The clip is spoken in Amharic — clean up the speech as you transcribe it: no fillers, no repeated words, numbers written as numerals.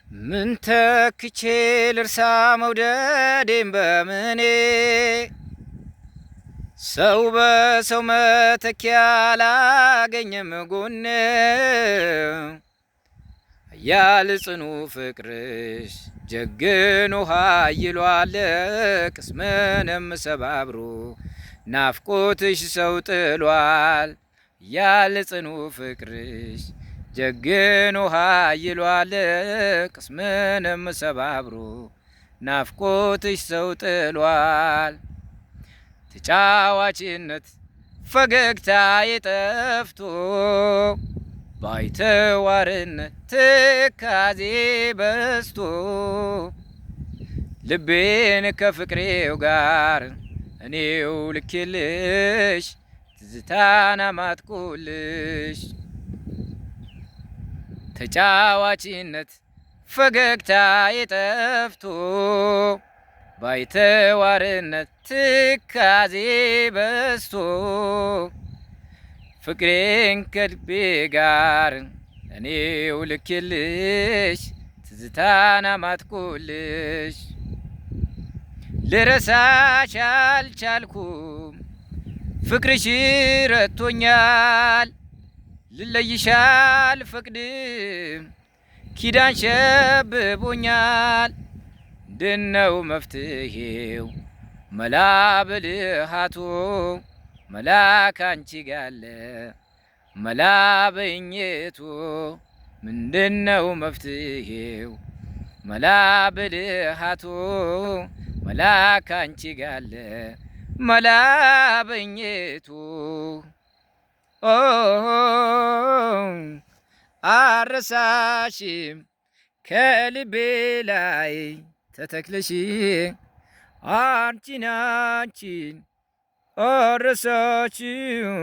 ምን ተክቼ ልርሳ መውደዴን በምኔ ሰው በሰው መተኪያ አላገኘም ጎኔ ያል ጽኑ ፍቅርሽ ጀግኖ ኃይሏል ቅስምንም ሰባብሮ ናፍቆትሽ ሰው ጥሏል ያል ጽኑ ፍቅርሽ ጀግኖ ኃይሏል ቅስምንም ሰባብሮ ናፍቆትሽ ሰው ጥሏል። ተጫዋችነት ፈገግታ የጠፍቶ ባይተዋርነት ትካዜ በስቶ ልቤን ከፍቅሬው ጋር እኔው ልኬልሽ ትዝታን አማጥኩልሽ። ተጫዋችነት ፈገግታ የጠፍቶ ባይተዋርነት ትካዜ በስቶ ፍቅሬን ከልቤ ጋር እኔው ልኬልሽ ትዝታን አማጥኩልሽ። ልረሳሽ አልቻልኩም ፍቅርሽ ረቶኛል ልለይሽ አልፈቅድም ኪዳን ሸብቦኛል። ድነው መፍትሄው መላ ብልሃቶ መላ ካንቺ ጋለ መላ በኝቶ ምንድነው መፍትሄው መላ ብልሃቶ መላ ካንቺ ጋለ መላ በኝቶ አረሳሽም ከልቤ ላይ ተተክለሽ አንቺን አረሳሽም